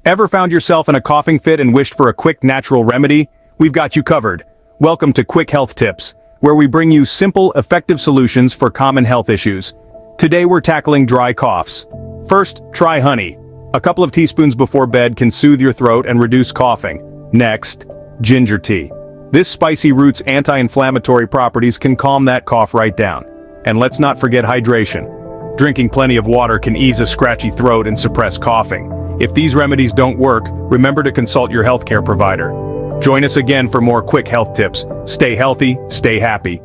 Ever found yourself in a coughing fit and wished for a quick natural remedy? We've got you covered. Welcome to Quick Health Tips, where we bring you simple, effective solutions for common health issues. Today we're tackling dry coughs. First, try honey. A couple of teaspoons before bed can soothe your throat and reduce coughing. Next, ginger tea. This spicy root's anti-inflammatory properties can calm that cough right down. And let's not forget hydration. Drinking plenty of water can ease a scratchy throat and suppress coughing. If these remedies don't work, remember to consult your healthcare provider. Join us again for more quick health tips. Stay healthy, stay happy.